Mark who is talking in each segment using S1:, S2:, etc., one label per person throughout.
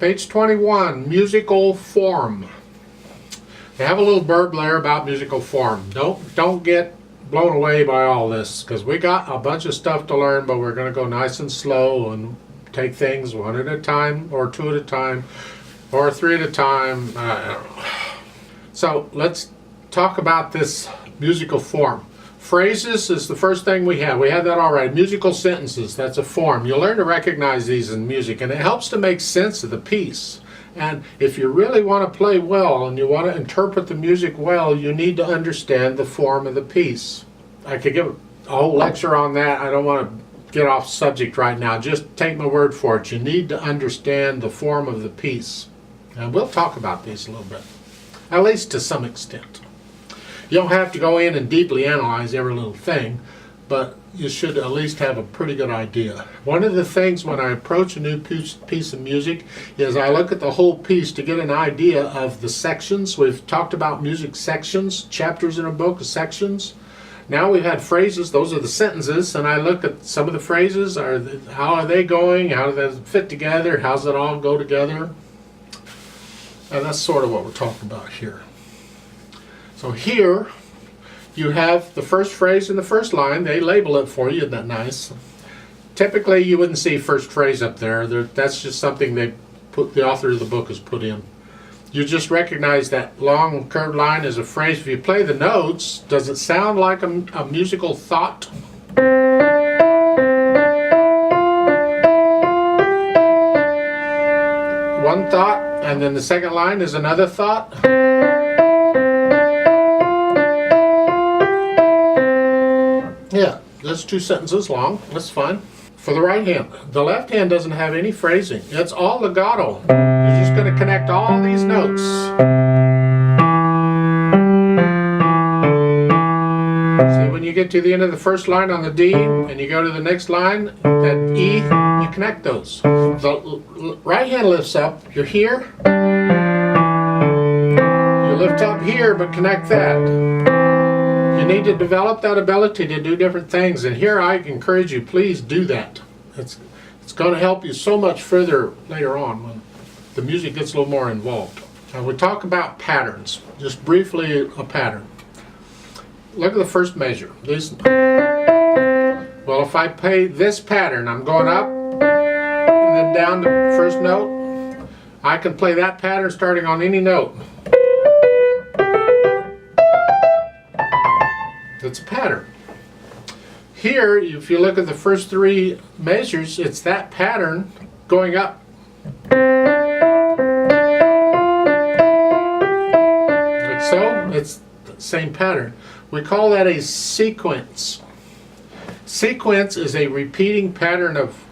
S1: Page 21, musical form. They have a little blurb there about musical form. Don't get blown away by all this, because we got a bunch of stuff to learn, but we're going to go nice and slow and take things one at a time, or two at a time, or three at a time. So let's talk about this musical form. Phrases is the first thing we have. We had that already. Musical sentences, that's a form. You'll learn to recognize these in music, and it helps to make sense of the piece. And if you really want to play well and you want to interpret the music well, you need to understand the form of the piece. I could give a whole lecture on that. I don't want to get off subject right now. Just take my word for it. You need to understand the form of the piece. And we'll talk about these a little bit, at least to some extent. You don't have to go in and deeply analyze every little thing, but you should at least have a pretty good idea. One of the things when I approach a new piece of music is I look at the whole piece to get an idea of the sections. We've talked about music sections, chapters in a book, sections. Now we've had phrases, those are the sentences, and I look at some of the phrases, how are they going, how do they fit together, how does it all go together? And that's sort of what we're talking about here. So here you have the first phrase in the first line. They label it for you. Isn't that nice? Typically you wouldn't see first phrase up there. That's just something the author of the book has put in. You just recognize that long curved line as a phrase. If you play the notes, does it sound like a musical thought? One thought, and then the second line is another thought. Yeah, that's two sentences long. That's fine. For the right hand. The left hand doesn't have any phrasing. It's all legato. You're just going to connect all these notes. See, when you get to the end of the first line on the D and you go to the next line, that E, you connect those. The right hand lifts up. You're here. You lift up here, but connect that. You need to develop that ability to do different things, and here I encourage you, please do that. It's going to help you so much further later on when the music gets a little more involved. Now we talk about patterns, just briefly a pattern. Look at the first measure. Well, if I play this pattern, I'm going up and then down to the first note. I can play that pattern starting on any note. It's a pattern. Here, if you look at the first three measures, it's that pattern going up. Like so, it's the same pattern. We call that a sequence. Sequence is a repeating pattern of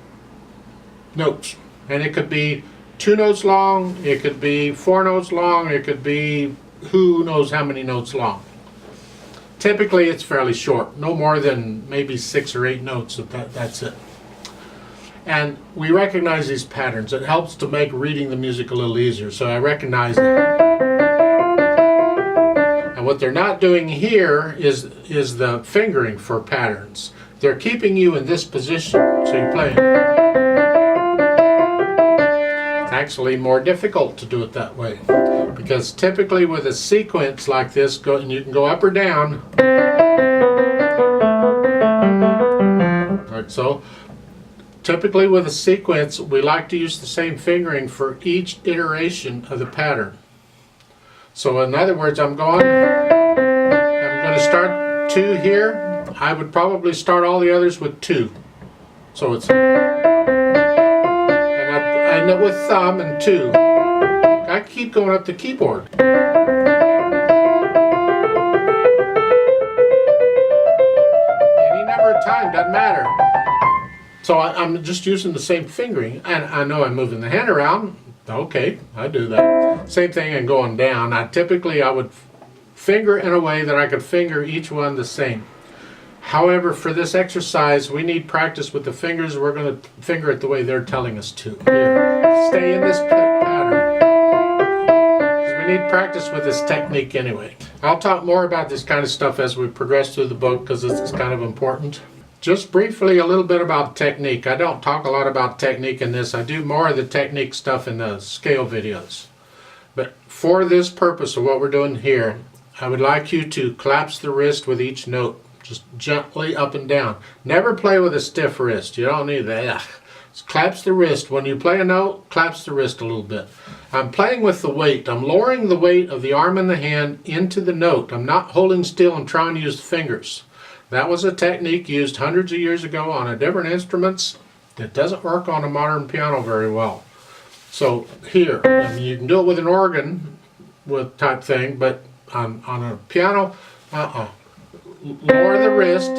S1: notes. And it could be 2 notes long, it could be 4 notes long, it could be who knows how many notes long. Typically it's fairly short, no more than maybe 6 or 8 notes, that's it. And we recognize these patterns. It helps to make reading the music a little easier, so I recognize them. And what they're not doing here is the fingering for patterns. They're keeping you in this position, so you're playing. It's actually more difficult to do it that way. Because typically with a sequence like this, and you can go up or down. Right, so typically with a sequence, we like to use the same fingering for each iteration of the pattern. So in other words, I'm going to start 2 here. I would probably start all the others with 2. So it's, and I end up with thumb and 2. I keep going up the keyboard. Any number of times, doesn't matter. So I'm just using the same fingering, and I know I'm moving the hand around. Okay, I do that. Same thing and going down. I would finger in a way that I could finger each one the same. However, for this exercise, we need practice with the fingers. We're going to finger it the way they're telling us to. Here, stay in this pattern. We need practice with this technique anyway. I'll talk more about this kind of stuff as we progress through the book because it's kind of important. Just briefly a little bit about technique. I don't talk a lot about technique in this. I do more of the technique stuff in the scale videos. But for this purpose of what we're doing here, I would like you to collapse the wrist with each note. Just gently up and down. Never play with a stiff wrist. You don't need that. Just collapse the wrist. When you play a note, collapse the wrist a little bit. I'm playing with the weight. I'm lowering the weight of the arm and the hand into the note. I'm not holding still and trying to use the fingers. That was a technique used hundreds of years ago on different instruments. It doesn't work on a modern piano very well. So here, I mean, you can do it with an organ with type thing, but on a piano, lower the wrist.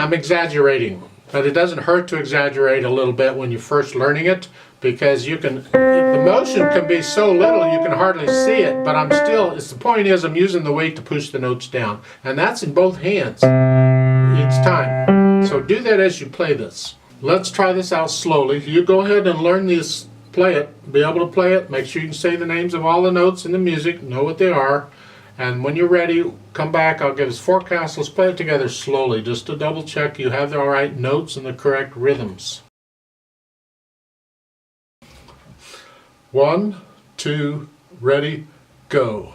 S1: I'm exaggerating, but it doesn't hurt to exaggerate a little bit when you're first learning it, because you can, the motion can be so little you can hardly see it, but the point is I'm using the weight to push the notes down, and that's in both hands each time. So do that as you play this. Let's try this out slowly. You go ahead and learn this, play it, be able to play it, make sure you can say the names of all the notes in the music, know what they are, and when you're ready, come back, I'll give us forecasts, let's play it together slowly, just to double check you have the right notes and the correct rhythms. 1, 2, ready, go.